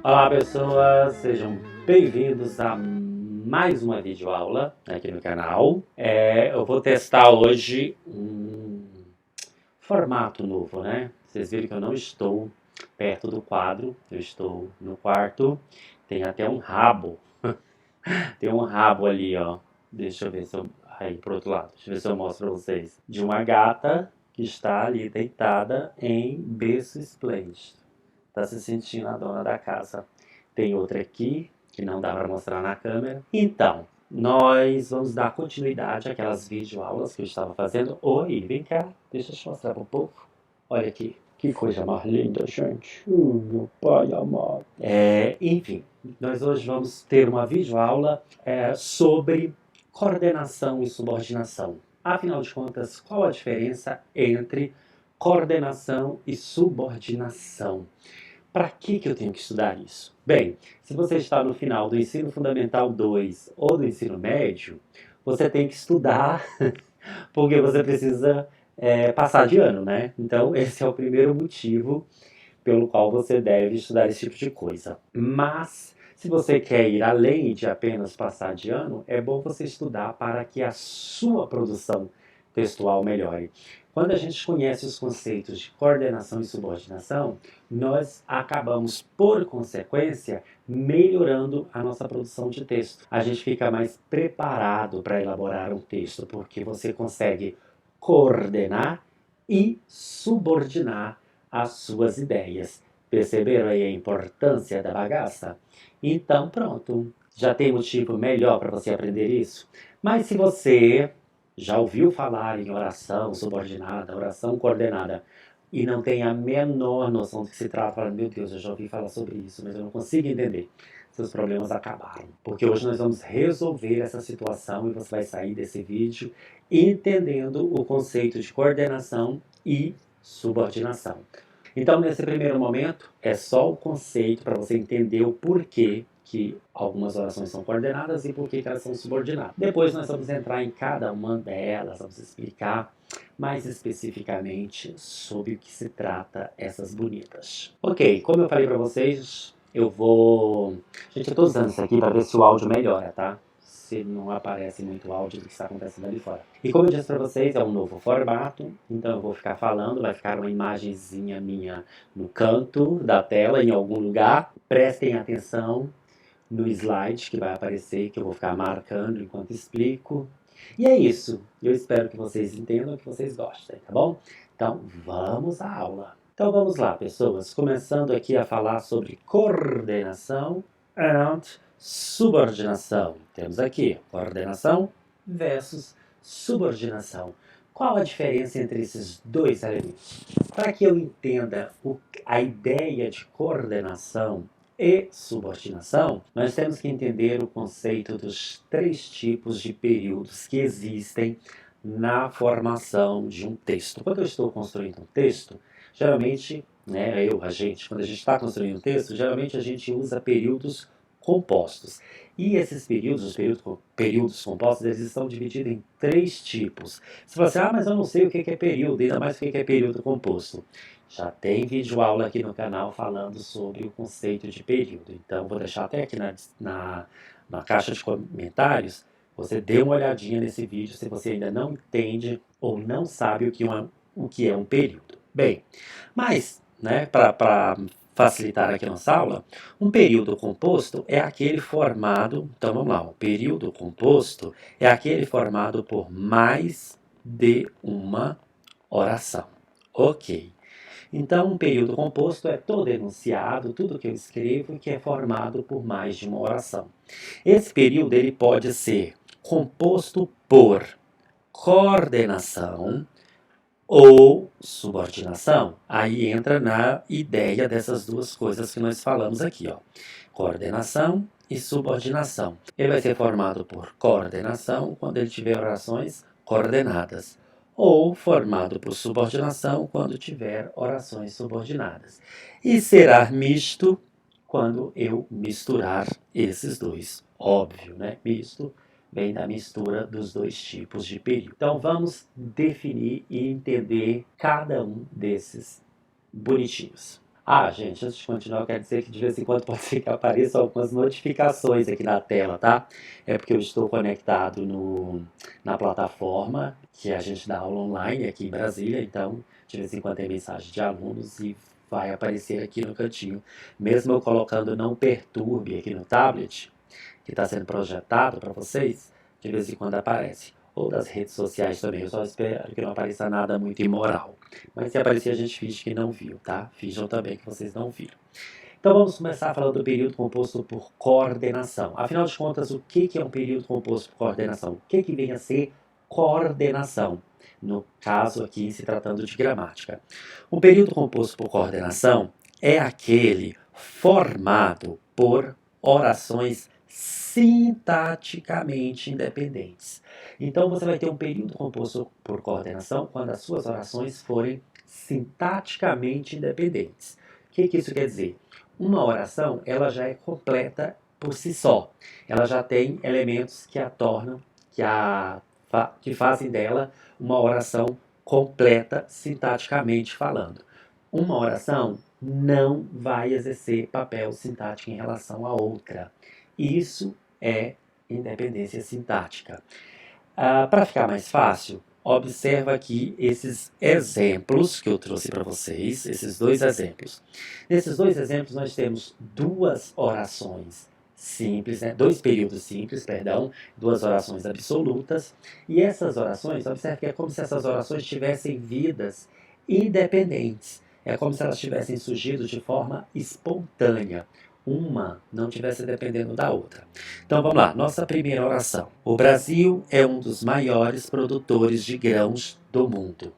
Olá pessoas, sejam bem-vindos a mais uma videoaula aqui no canal. Eu vou testar hoje um formato novo, né? Vocês viram que eu não estou perto do quadro, eu estou no quarto. Tem até um rabo, tem um rabo ali, ó. Deixa eu ver se eu... Aí, pro outro lado, deixa eu ver se eu mostro pra vocês. De uma gata que está ali deitada em berço esplêndido. Tá se sentindo a dona da casa. Tem outra aqui, que não dá para mostrar na câmera. Então, nós vamos dar continuidade àquelas videoaulas que eu estava fazendo. Oi, vem cá, deixa eu te mostrar para o povo. Olha aqui, que coisa mais linda, gente. Meu pai amado. Enfim, nós hoje vamos ter uma videoaula sobre coordenação e subordinação. Afinal de contas, qual a diferença entre coordenação e subordinação? Para que eu tenho que estudar isso? Bem, se você está no final do ensino fundamental 2 ou do ensino médio, você tem que estudar porque você precisa passar de ano, né? Então, esse é o primeiro motivo pelo qual você deve estudar esse tipo de coisa. Mas, se você quer ir além de apenas passar de ano, é bom você estudar para que a sua produção textual melhore. Quando a gente conhece os conceitos de coordenação e subordinação, nós acabamos, por consequência, melhorando a nossa produção de texto. A gente fica mais preparado para elaborar um texto, porque você consegue coordenar e subordinar as suas ideias. Perceberam aí a importância da bagaça? Então pronto, já tem motivo melhor para você aprender isso? Mas se você já ouviu falar em oração subordinada, oração coordenada, e não tem a menor noção do que se trata, fala, meu Deus, eu já ouvi falar sobre isso, mas eu não consigo entender. Seus problemas acabaram. Porque hoje nós vamos resolver essa situação e você vai sair desse vídeo entendendo o conceito de coordenação e subordinação. Então, nesse primeiro momento, é só o conceito para você entender o porquê que algumas orações são coordenadas e por que elas são subordinadas. Depois nós vamos entrar em cada uma delas, vamos explicar mais especificamente sobre o que se trata essas bonitas. Ok, como eu falei para vocês, eu vou... Gente, eu estou usando isso aqui para ver se o áudio melhora, tá? Se não aparece muito áudio do que está acontecendo ali fora. E como eu disse para vocês, é um novo formato, então eu vou ficar falando, vai ficar uma imagenzinha minha no canto da tela, em algum lugar. Prestem atenção no slide que vai aparecer, que eu vou ficar marcando enquanto explico. E é isso. Eu espero que vocês entendam, que vocês gostem, tá bom? Então, vamos à aula. Então, vamos lá, pessoas. Começando aqui a falar sobre coordenação and subordinação. Temos aqui coordenação versus subordinação. Qual a diferença entre esses dois elementos? Para que eu entenda a ideia de coordenação e subordinação, nós temos que entender o conceito dos três tipos de períodos que existem na formação de um texto. Quando eu estou construindo um texto, geralmente, quando a gente está construindo um texto, geralmente a gente usa períodos compostos. E esses períodos, os períodos compostos, eles estão divididos em três tipos. Você fala assim, mas eu não sei o que é período, ainda mais o que é período composto. Já tem vídeo aula aqui no canal falando sobre o conceito de período. Então, vou deixar até aqui na caixa de comentários, você dê uma olhadinha nesse vídeo se você ainda não entende ou não sabe o que é um período. Bem, mas, para facilitar aqui a nossa aula, um período composto é aquele formado, então vamos lá, o período composto é aquele formado por mais de uma oração. Ok. Então, um período composto é todo enunciado, tudo que eu escrevo que é formado por mais de uma oração. Esse período ele pode ser composto por coordenação ou subordinação. Aí entra na ideia dessas duas coisas que nós falamos aqui, ó. Coordenação e subordinação. Ele vai ser formado por coordenação quando ele tiver orações coordenadas, ou formado por subordinação quando tiver orações subordinadas. E será misto quando eu misturar esses dois. Óbvio, né? Misto vem da mistura dos dois tipos de período. Então vamos definir e entender cada um desses bonitinhos. Ah, gente, antes de continuar, eu quero dizer que de vez em quando pode ser que apareçam algumas notificações aqui na tela, tá? É porque eu estou conectado na plataforma que a gente dá aula online aqui em Brasília, então de vez em quando tem mensagem de alunos e vai aparecer aqui no cantinho. Mesmo eu colocando não perturbe aqui no tablet, que está sendo projetado para vocês, de vez em quando aparece. Ou das redes sociais também, eu só espero que não apareça nada muito imoral. Mas se aparecer, a gente finge que não viu, tá? Finjam também que vocês não viram. Então vamos começar falando do período composto por coordenação. Afinal de contas, o que é um período composto por coordenação? O que vem a ser coordenação? No caso aqui, se tratando de gramática. Um período composto por coordenação é aquele formado por orações sintaticamente independentes. Então você vai ter um período composto por coordenação quando as suas orações forem sintaticamente independentes. O que isso quer dizer? Uma oração, ela já é completa por si só. Ela já tem elementos que a tornam, que fazem dela uma oração completa sintaticamente falando. Uma oração não vai exercer papel sintático em relação à outra. Isso é independência sintática. Para ficar mais fácil, observa aqui esses exemplos que eu trouxe para vocês, esses dois exemplos. Nesses dois exemplos, nós temos duas orações simples, né? Dois períodos simples, perdão, duas orações absolutas. E essas orações, observe que é como se essas orações tivessem vidas independentes. É como se elas tivessem surgido de forma espontânea. Uma não tivesse dependendo da outra. Então vamos lá, nossa primeira oração. O Brasil é um dos maiores produtores de grãos do mundo.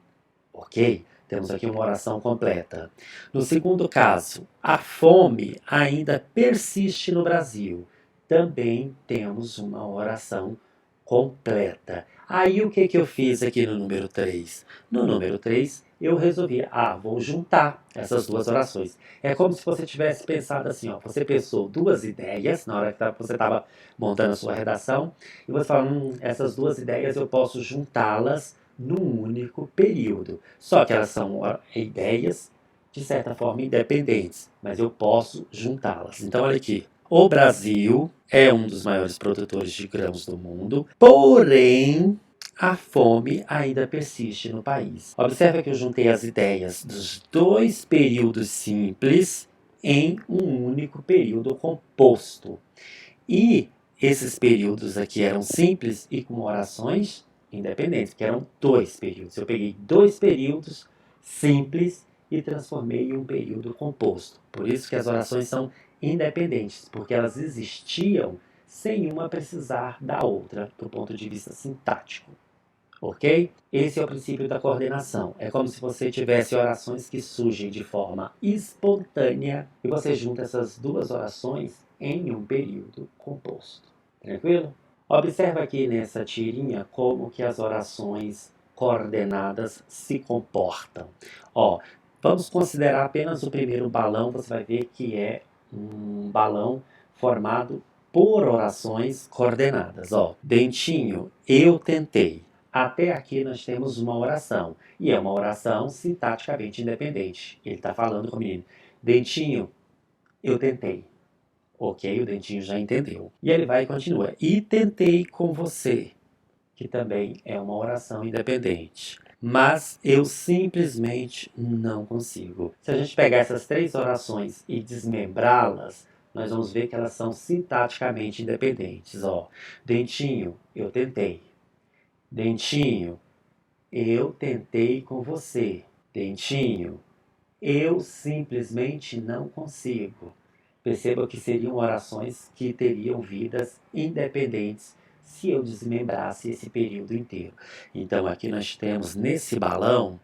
Ok? Temos aqui uma oração completa. No segundo caso, a fome ainda persiste no Brasil. Também temos uma oração completa. Aí o que eu fiz aqui no número 3? No número 3, eu resolvi, vou juntar essas duas orações. É como se você tivesse pensado assim, ó, você pensou duas ideias na hora que você estava montando a sua redação, e você fala, essas duas ideias eu posso juntá-las num único período. Só que elas são ideias, de certa forma, independentes, mas eu posso juntá-las. Então, olha aqui. O Brasil é um dos maiores produtores de grãos do mundo, porém a fome ainda persiste no país. Observe que eu juntei as ideias dos dois períodos simples em um único período composto. E esses períodos aqui eram simples e com orações independentes, que eram dois períodos. Eu peguei dois períodos simples e transformei em um período composto. Por isso que as orações são independentes, porque elas existiam sem uma precisar da outra, do ponto de vista sintático. Ok? Esse é o princípio da coordenação. É como se você tivesse orações que surgem de forma espontânea e você junta essas duas orações em um período composto. Tranquilo? Observa aqui nessa tirinha como que as orações coordenadas se comportam. Ó, vamos considerar apenas o primeiro balão, você vai ver que é um balão formado por orações coordenadas. Ó, Dentinho, eu tentei. Até aqui nós temos uma oração. E é uma oração sintaticamente independente. Ele está falando com o menino. Dentinho, eu tentei. Ok, o Dentinho já entendeu. E ele vai e continua. E tentei com você, que também é uma oração independente. Mas eu simplesmente não consigo. Se a gente pegar essas três orações e desmembrá-las, nós vamos ver que elas são sintaticamente independentes. Ó, Dentinho, eu tentei. Dentinho, eu tentei com você. Dentinho, eu simplesmente não consigo. Perceba que seriam orações que teriam vidas independentes se eu desmembrasse esse período inteiro. Então aqui nós temos nesse balão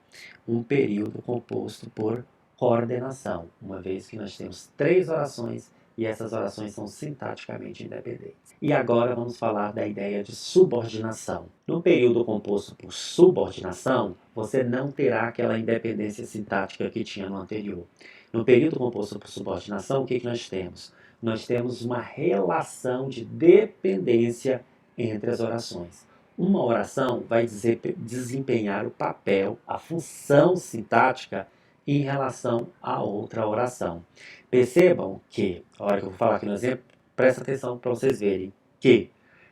um período composto por coordenação, uma vez que nós temos três orações e essas orações são sintaticamente independentes. E agora vamos falar da ideia de subordinação. No período composto por subordinação, você não terá aquela independência sintática que tinha no anterior. No período composto por subordinação, o que nós temos? Nós temos uma relação de dependência entre as orações. Uma oração vai desempenhar o papel, a função sintática em relação à outra oração. Percebam que, a hora que eu vou falar aqui no exemplo, presta atenção para vocês verem que,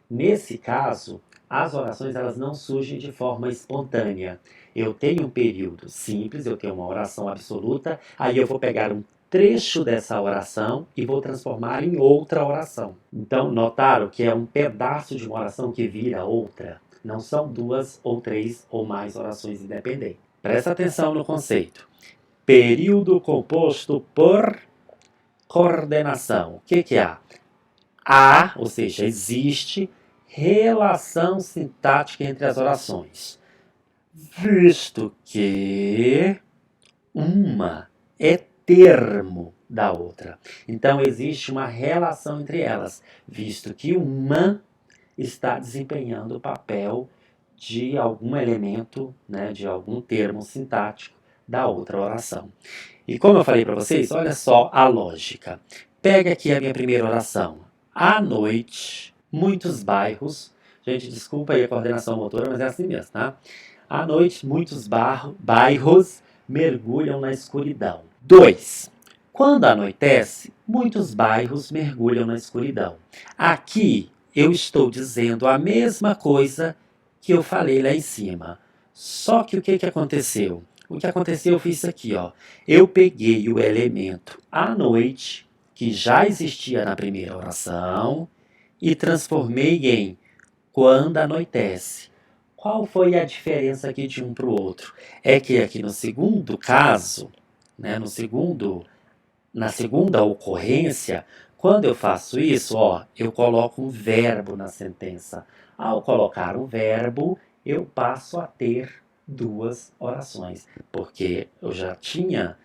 nesse caso, as orações elas não surgem de forma espontânea. Eu tenho um período simples, eu tenho uma oração absoluta, aí eu vou pegar um trecho dessa oração e vou transformar em outra oração. Então, notaram que é um pedaço de uma oração que vira outra. Não são duas ou três ou mais orações independentes. Presta atenção no conceito. Período composto por coordenação. O que há? Há, ou seja, existe relação sintática entre as orações, visto que uma é termo da outra. Então existe uma relação entre elas, visto que uma está desempenhando o papel de algum elemento, né, de algum termo sintático da outra oração. E como eu falei para vocês, olha só a lógica. Pega aqui a minha primeira oração. À noite, muitos bairros. Gente, desculpa aí a coordenação motora, mas é assim mesmo, tá? À noite, muitos bairros mergulham na escuridão. 2. Quando anoitece, muitos bairros mergulham na escuridão. Aqui eu estou dizendo a mesma coisa que eu falei lá em cima. Só que o que aconteceu? O que aconteceu foi isso aqui, ó. Eu peguei o elemento à noite, que já existia na primeira oração, e transformei em quando anoitece. Qual foi a diferença aqui de um para o outro? É que aqui no segundo caso, né, na segunda ocorrência, quando eu faço isso, ó, eu coloco um verbo na sentença. Ao colocar um verbo, eu passo a ter duas orações, porque eu já tinha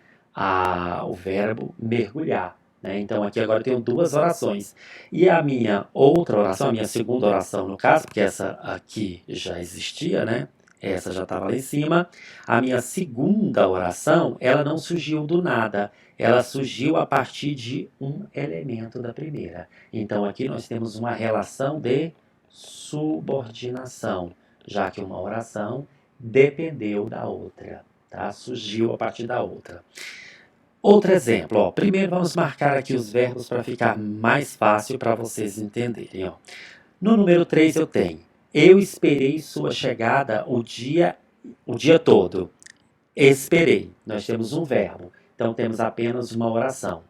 o verbo mergulhar. Né? Então aqui agora eu tenho duas orações. E a minha outra oração, a minha segunda oração no caso, porque essa aqui já existia, né? Essa já estava lá em cima. A minha segunda oração, ela não surgiu do nada. Ela surgiu a partir de um elemento da primeira. Então aqui nós temos uma relação de subordinação, já que uma oração dependeu da outra, tá? Surgiu a partir da outra. Outro exemplo, ó. Primeiro vamos marcar aqui os verbos para ficar mais fácil para vocês entenderem, ó. No número 3 eu tenho: eu esperei sua chegada o dia todo. Esperei. Nós temos um verbo, então temos apenas uma oração.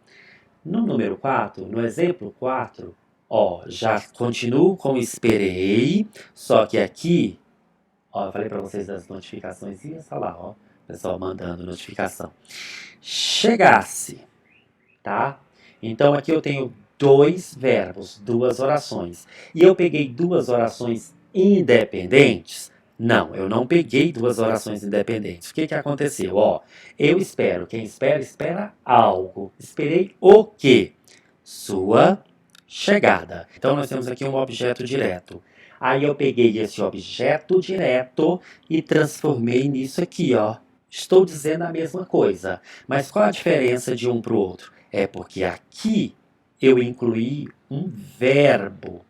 No número 4, no exemplo 4, ó, já continuo com esperei, só que aqui, ó, eu falei para vocês das notificações, e está lá, ó, o pessoal mandando notificação. Chegasse, tá? Então aqui eu tenho dois verbos, duas orações. E eu peguei duas orações independentes? Não, eu não peguei duas orações independentes. O que aconteceu? Ó, eu espero. Quem espera, espera algo. Esperei o quê? Sua chegada. Então nós temos aqui um objeto direto. Aí eu peguei esse objeto direto e transformei nisso aqui, ó. Estou dizendo a mesma coisa, mas qual a diferença de um para o outro? É porque aqui eu incluí um verbo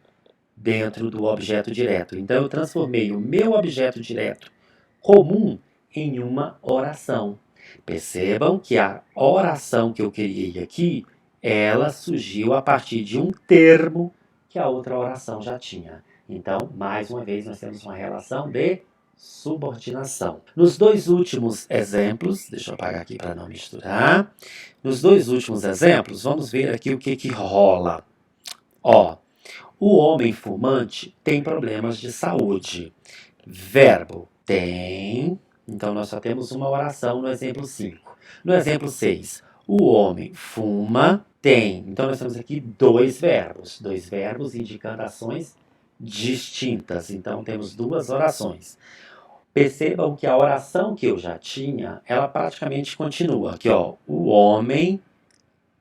dentro do objeto direto. Então eu transformei o meu objeto direto comum em uma oração. Percebam que a oração que eu criei aqui, ela surgiu a partir de um termo que a outra oração já tinha. Então, mais uma vez, nós temos uma relação de subordinação. Nos dois últimos exemplos, deixa eu apagar aqui para não misturar. Nos dois últimos exemplos, vamos ver aqui o que rola. Ó, o homem fumante tem problemas de saúde. Verbo tem. Então, nós só temos uma oração no exemplo 5. No exemplo 6, o homem fuma, tem. Então, nós temos aqui dois verbos indicando ações distintas. Então, temos duas orações. Percebam que a oração que eu já tinha, ela praticamente continua. Aqui, ó, o homem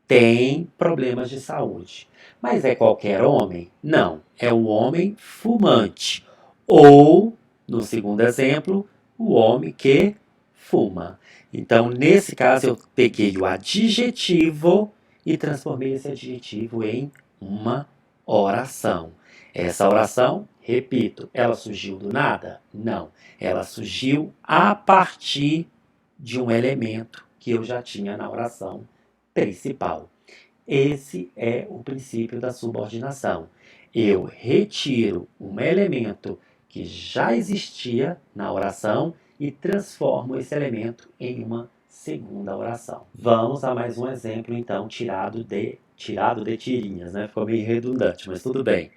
tem problemas de saúde. Mas é qualquer homem? Não, é o homem fumante. Ou, no segundo exemplo, o homem que fuma. Então, nesse caso, eu peguei o adjetivo e transformei esse adjetivo em uma oração. Essa oração, repito, ela surgiu do nada? Não. Ela surgiu a partir de um elemento que eu já tinha na oração principal. Esse é o princípio da subordinação. Eu retiro um elemento que já existia na oração e transformo esse elemento em uma segunda oração. Vamos a mais um exemplo, então, tirado de tirinhas, né? Ficou meio redundante, mas tudo bem.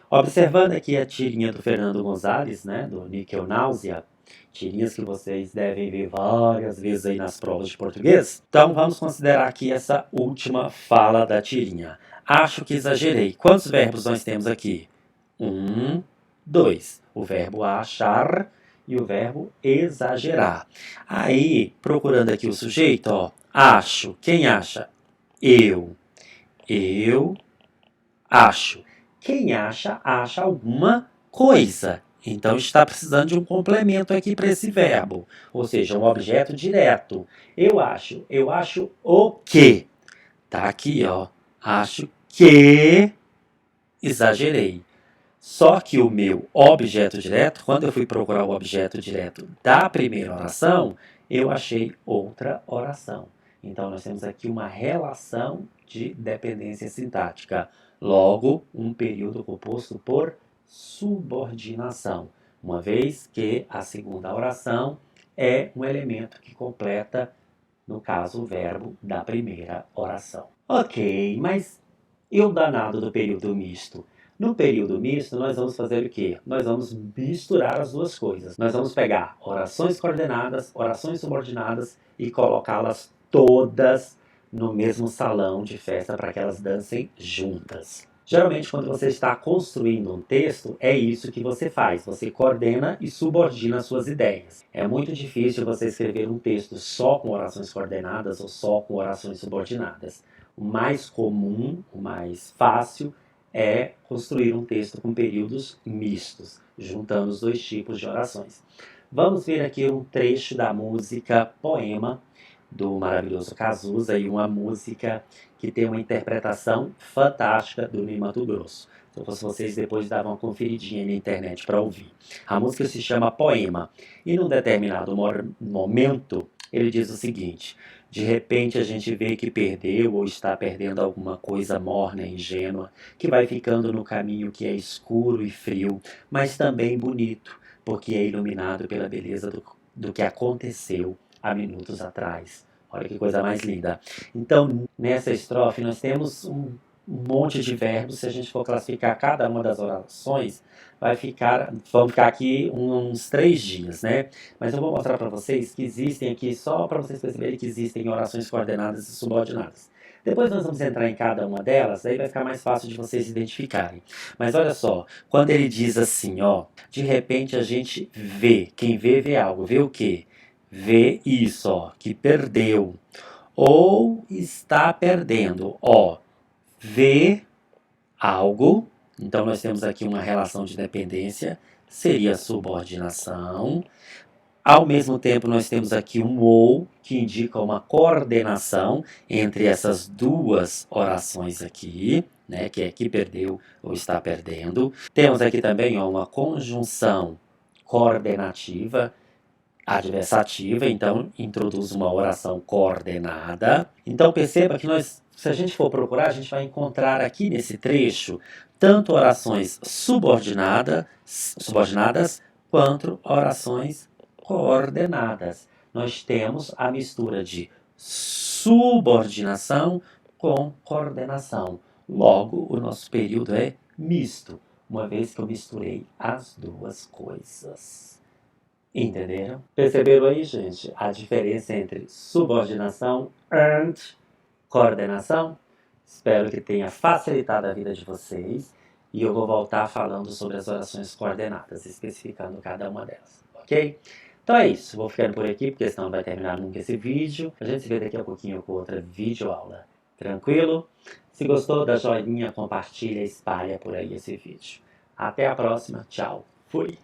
Observando aqui a tirinha do Fernando Gonzalez, né? Do Níquel Náusea, tirinhas que vocês devem ver várias vezes aí nas provas de português. Então vamos considerar aqui essa última fala da tirinha. Acho que exagerei. Quantos verbos nós temos aqui? 1, 2. O verbo achar e o verbo exagerar. Aí, procurando aqui o sujeito, ó, acho. Quem acha? Eu. Eu acho. Quem acha, acha alguma coisa. Então está precisando de um complemento aqui para esse verbo, ou seja, um objeto direto. Eu acho o quê? Tá aqui, ó. Acho que exagerei. Só que o meu objeto direto, quando eu fui procurar o objeto direto da primeira oração, eu achei outra oração. Então nós temos aqui uma relação de dependência sintática. Logo, um período composto por subordinação, uma vez que a segunda oração é um elemento que completa, no caso, o verbo da primeira oração. Ok, mas e o danado do período misto? No período misto, nós vamos fazer o quê? Nós vamos misturar as duas coisas. Nós vamos pegar orações coordenadas, orações subordinadas e colocá-las todas no mesmo salão de festa para que elas dancem juntas. Geralmente, quando você está construindo um texto, é isso que você faz. Você coordena e subordina suas ideias. É muito difícil você escrever um texto só com orações coordenadas ou só com orações subordinadas. O mais comum, o mais fácil, é construir um texto com períodos mistos, juntando os dois tipos de orações. Vamos ver aqui um trecho da música Poema, do maravilhoso Cazuza, e uma música que tem uma interpretação fantástica do Ney Matogrosso. Se eu fosse vocês, depois davam uma conferidinha na internet para ouvir. A música se chama Poema, e num determinado momento ele diz o seguinte: de repente a gente vê que perdeu ou está perdendo alguma coisa morna e ingênua, que vai ficando no caminho que é escuro e frio, mas também bonito, porque é iluminado pela beleza do que aconteceu há minutos atrás. Olha que coisa mais linda. Então, nessa estrofe, nós temos um monte de verbos. Se a gente for classificar cada uma das orações, vão ficar aqui uns 3 dias, né? Mas eu vou mostrar para vocês que existem aqui, só para vocês perceberem que existem orações coordenadas e subordinadas. Depois nós vamos entrar em cada uma delas, aí vai ficar mais fácil de vocês identificarem. Mas olha só, quando ele diz assim, ó, de repente a gente vê, quem vê, vê algo. Vê o quê? Vê isso, ó, que perdeu. Ou está perdendo, ó, vê algo. Então nós temos aqui uma relação de dependência, seria subordinação. Ao mesmo tempo, nós temos aqui um ou, que indica uma coordenação entre essas duas orações aqui, né, que é que perdeu ou está perdendo. Temos aqui também ó, uma conjunção coordenativa, adversativa, então introduz uma oração coordenada. Então perceba que se a gente for procurar, a gente vai encontrar aqui nesse trecho tanto orações subordinadas quanto orações coordenadas. Nós temos a mistura de subordinação com coordenação. Logo, o nosso período é misto, uma vez que eu misturei as duas coisas. Entenderam? Perceberam aí, gente, a diferença entre subordinação e coordenação? Espero que tenha facilitado a vida de vocês e eu vou voltar falando sobre as orações coordenadas, especificando cada uma delas, ok? Então é isso, vou ficando por aqui, porque senão não vai terminar nunca esse vídeo. A gente se vê daqui a pouquinho com outra videoaula. Tranquilo? Se gostou, dá joinha, compartilha, espalha por aí esse vídeo. Até a próxima, tchau, fui!